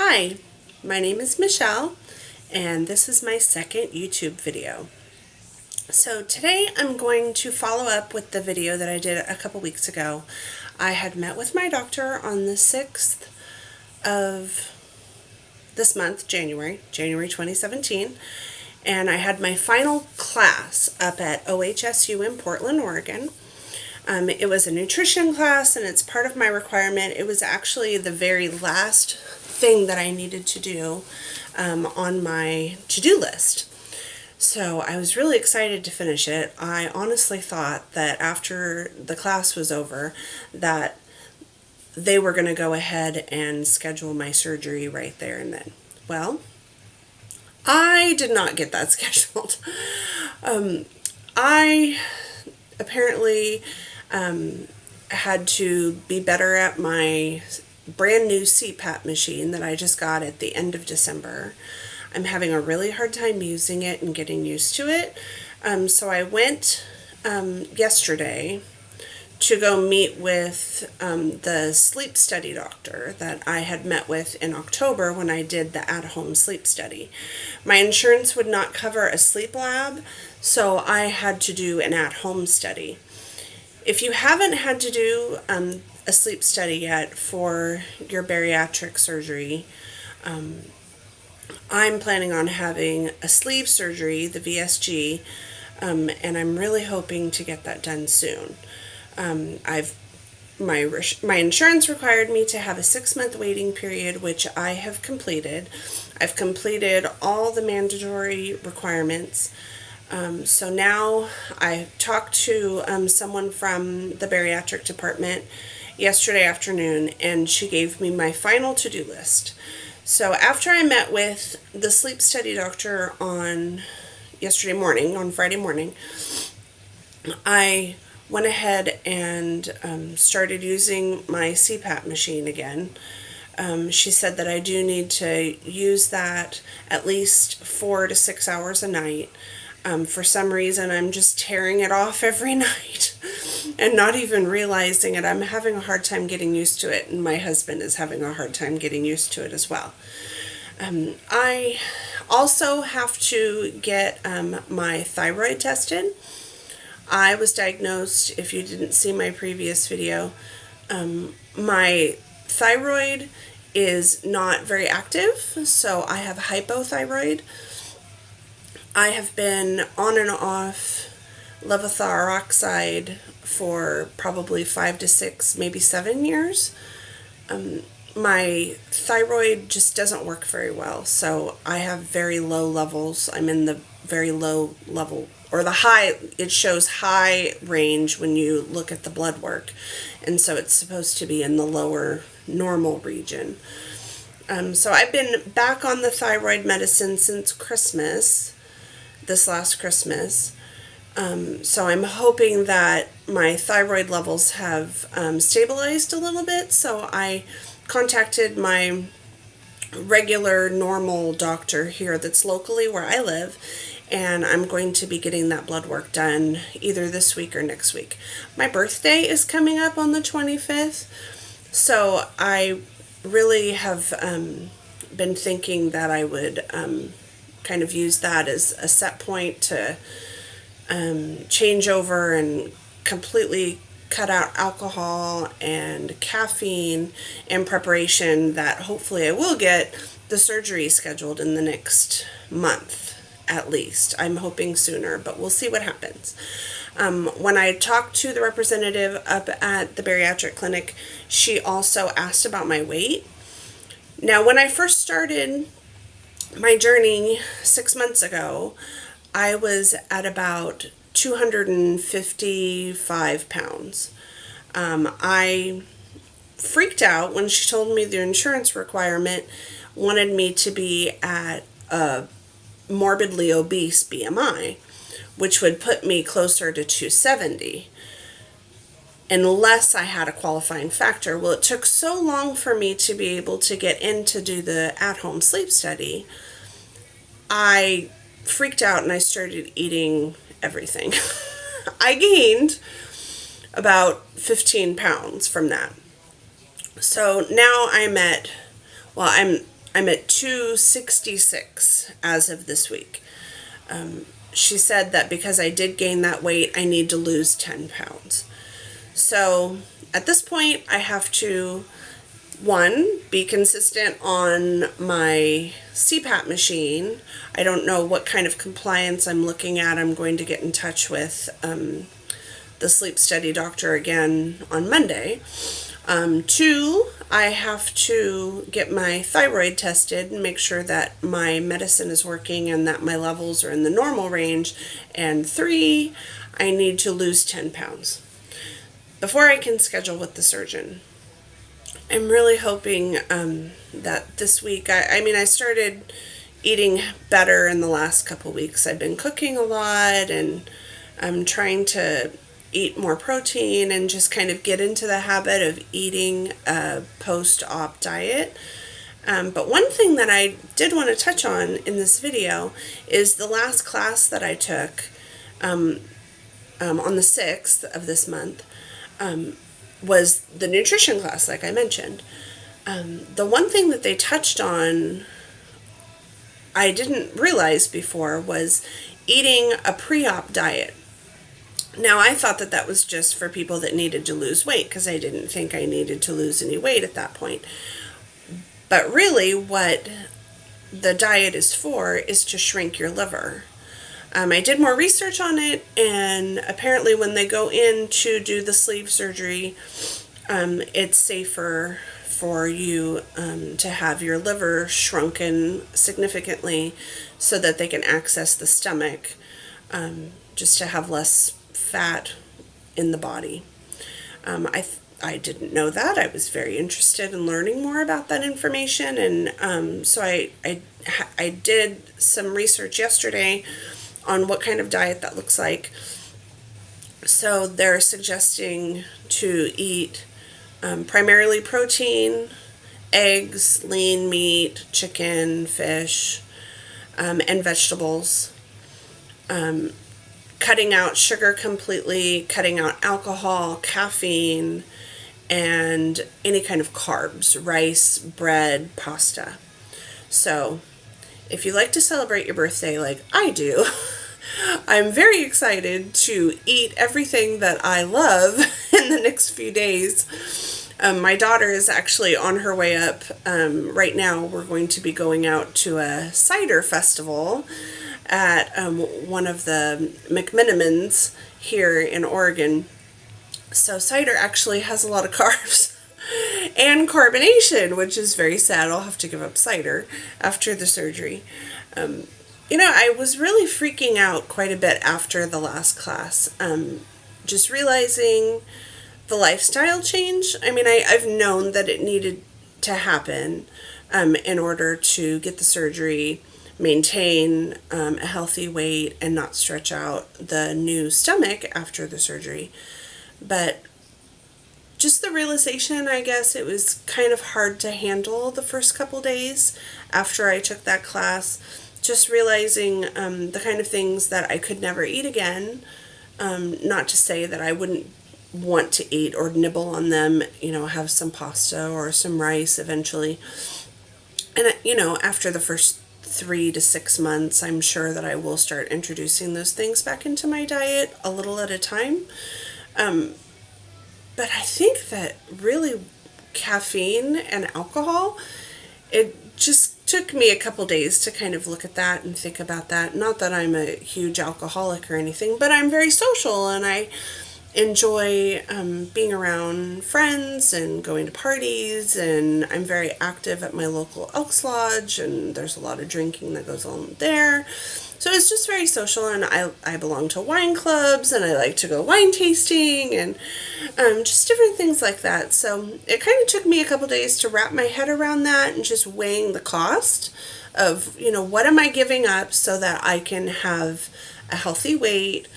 Hi, my name is Michelle, and this is my second YouTube video. So today I'm going to follow up with the video that I did a couple weeks ago. I had met with my doctor on the 6th of this month, January 2017, and I had my final class up at OHSU in Portland, Oregon. It was a nutrition class, and it's part of my requirement. It was actually the very last thing that I needed to do on my to-do list. So I was really excited to finish it. I honestly thought that after the class was over that they were going to go ahead and schedule my surgery right there and then. Well, I did not get that scheduled. I apparently had to be better at my brand new CPAP machine that I just got at the end of December. I'm having a really hard time using it and getting used to it. So I went yesterday to go meet with the sleep study doctor that I had met with in October when I did the at-home sleep study. My insurance would not cover a sleep lab, so I had to do an at-home study. If you haven't had to do a sleep study yet for your bariatric surgery, I'm planning on having a sleeve surgery, the VSG, and I'm really hoping to get that done soon. My insurance required me to have a 6-month waiting period, which I have completed. I've completed all the mandatory requirements. So now I talked to someone from the bariatric department yesterday afternoon, and she gave me my final to-do list. So after I met with the sleep study doctor on Friday morning, I went ahead and started using my CPAP machine again. She said that I do need to use that at least 4 to 6 hours a night. For some reason, I'm just tearing it off every night and not even realizing it. I'm having a hard time getting used to it, and my husband is having a hard time getting used to it as well. I also have to get my thyroid tested. I was diagnosed, if you didn't see my previous video, my thyroid is not very active, so I have hypothyroid. I have been on and off levothyroxide for probably 5 to 6, maybe 7 years. My thyroid just doesn't work very well, so I have very low levels. I'm in the very low level, or the high, it shows high range when you look at the blood work, and so it's supposed to be in the lower normal region. So I've been back on the thyroid medicine since this last Christmas. So I'm hoping that my thyroid levels have stabilized a little bit. So I contacted my regular normal doctor here that's locally where I live, and I'm going to be getting that blood work done either this week or next week. My birthday is coming up on the 25th, so I really have been thinking that I would kind of use that as a set point to change over and completely cut out alcohol and caffeine in preparation that hopefully I will get the surgery scheduled in the next month at least. I'm hoping sooner, but we'll see what happens. When I talked to the representative up at the bariatric clinic, she also asked about my weight. Now, when I first started my journey 6 months ago, I was at about 255 pounds. I freaked out when she told me the insurance requirement wanted me to be at a morbidly obese BMI, which would put me closer to 270 unless I had a qualifying factor. Well, it took so long for me to be able to get in to do the at-home sleep study. I freaked out and I started eating everything. I gained about 15 pounds from that. So now I'm I'm at 266 as of this week. She said that because I did gain that weight, I need to lose 10 pounds. So at this point, I have to, one, be consistent on my CPAP machine. I don't know what kind of compliance I'm looking at. I'm going to get in touch with the sleep study doctor again on Monday. Two, I have to get my thyroid tested and make sure that my medicine is working and that my levels are in the normal range. And three, I need to lose 10 pounds before I can schedule with the surgeon. I'm really hoping that this week, I started eating better in the last couple weeks. I've been cooking a lot, and I'm trying to eat more protein and just kind of get into the habit of eating a post-op diet. But one thing that I did want to touch on in this video is the last class that I took on the 6th of this month was the nutrition class, like I mentioned. The one thing that they touched on I didn't realize before was eating a pre-op diet. Now, I thought that that was just for people that needed to lose weight because I didn't think I needed to lose any weight at that point. But really, what the diet is for is to shrink your liver. I did more research on it, and apparently when they go in to do the sleeve surgery, it's safer for you to have your liver shrunken significantly so that they can access the stomach, just to have less fat in the body. I didn't know that. I was very interested in learning more about that information, and so I did some research yesterday on what kind of diet that looks like. So they're suggesting to eat primarily protein, eggs, lean meat, chicken, fish, and vegetables. Cutting out sugar completely, cutting out alcohol, caffeine, and any kind of carbs, rice, bread, pasta. So if you like to celebrate your birthday like I do, I'm very excited to eat everything that I love in the next few days. My daughter is actually on her way up. Right now we're going to be going out to a cider festival at one of the McMenamins here in Oregon. So cider actually has a lot of carbs and carbonation, which is very sad. I'll have to give up cider after the surgery. I was really freaking out quite a bit after the last class, just realizing the lifestyle change. I've known that it needed to happen in order to get the surgery, maintain a healthy weight, and not stretch out the new stomach after the surgery. But just the realization, I guess, it was kind of hard to handle the first couple days after I took that class. Just realizing the kind of things that I could never eat again. Not to say that I wouldn't want to eat or nibble on them, have some pasta or some rice eventually. And, after the first 3 to 6 months, I'm sure that I will start introducing those things back into my diet a little at a time. But I think that really caffeine and alcohol, it just took me a couple days to kind of look at that and think about that. Not that I'm a huge alcoholic or anything, but I'm very social and I enjoy being around friends and going to parties, and I'm very active at my local Elks Lodge, and there's a lot of drinking that goes on there. So it's just very social, and I belong to wine clubs, and I like to go wine tasting, and just different things like that. So it kind of took me a couple days to wrap my head around that and just weighing the cost of, what am I giving up so that I can have a healthy weight,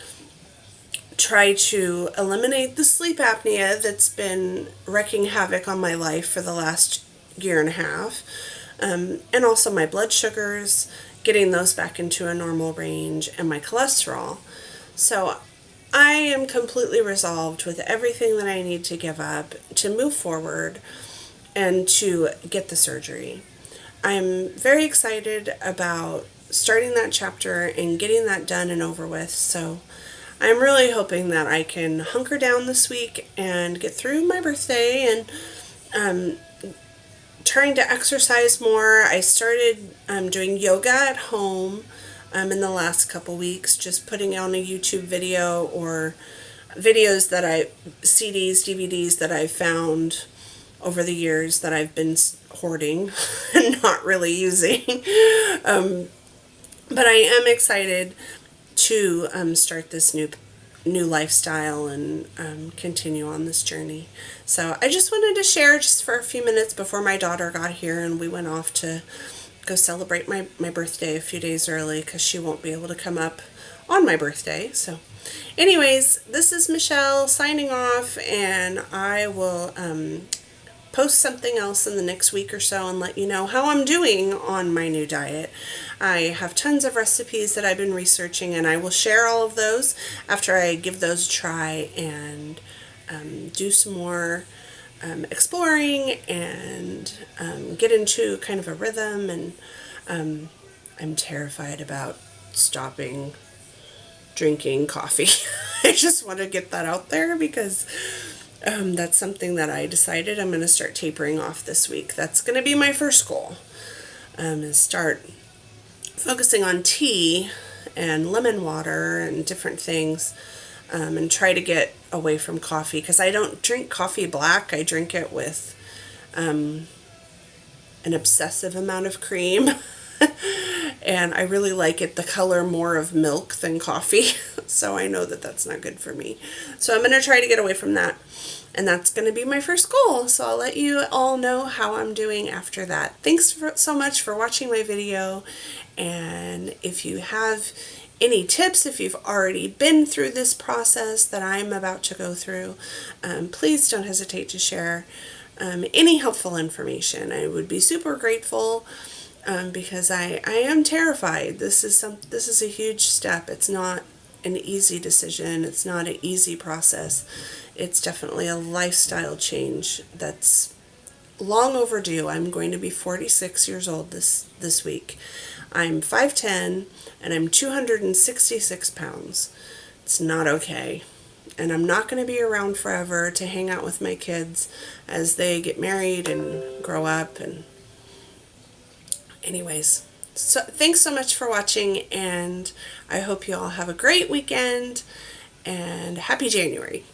try to eliminate the sleep apnea that's been wreaking havoc on my life for the last year and a half, and also my blood sugars, getting those back into a normal range, and my cholesterol. So I am completely resolved with everything that I need to give up to move forward and to get the surgery. I'm very excited about starting that chapter and getting that done and over with. So I'm really hoping that I can hunker down this week and get through my birthday and trying to exercise more. I started doing yoga at home in the last couple weeks, just putting on a YouTube video or videos that CDs, DVDs that I found over the years that I've been hoarding and not really using. But I am excited to start this new lifestyle and continue on this journey. So I just wanted to share just for a few minutes before my daughter got here and we went off to go celebrate my birthday a few days early because she won't be able to come up on my birthday. So anyways, this is Michelle signing off, and I will post something else in the next week or so and let you know how I'm doing on my new diet. I have tons of recipes that I've been researching, and I will share all of those after I give those a try and do some more exploring and get into kind of a rhythm. And I'm terrified about stopping drinking coffee. I just want to get that out there because that's something that I decided I'm going to start tapering off this week. That's going to be my first goal, is start focusing on tea and lemon water and different things, and try to get away from coffee because I don't drink coffee black. I drink it with an obsessive amount of cream. And I really like it the color more of milk than coffee. So I know that that's not good for me. So I'm going to try to get away from that. And that's going to be my first goal. So I'll let you all know how I'm doing after that. Thanks so much for watching my video. And if you have any tips, if you've already been through this process that I'm about to go through, please don't hesitate to share any helpful information. I would be super grateful. Because I am terrified. This is a huge step. It's not an easy decision. It's not an easy process. It's definitely a lifestyle change that's long overdue. I'm going to be 46 years old this week. I'm 5'10", and I'm 266 pounds. It's not okay. And I'm not going to be around forever to hang out with my kids as they get married and grow up. And anyways, so thanks so much for watching, and I hope you all have a great weekend and happy January.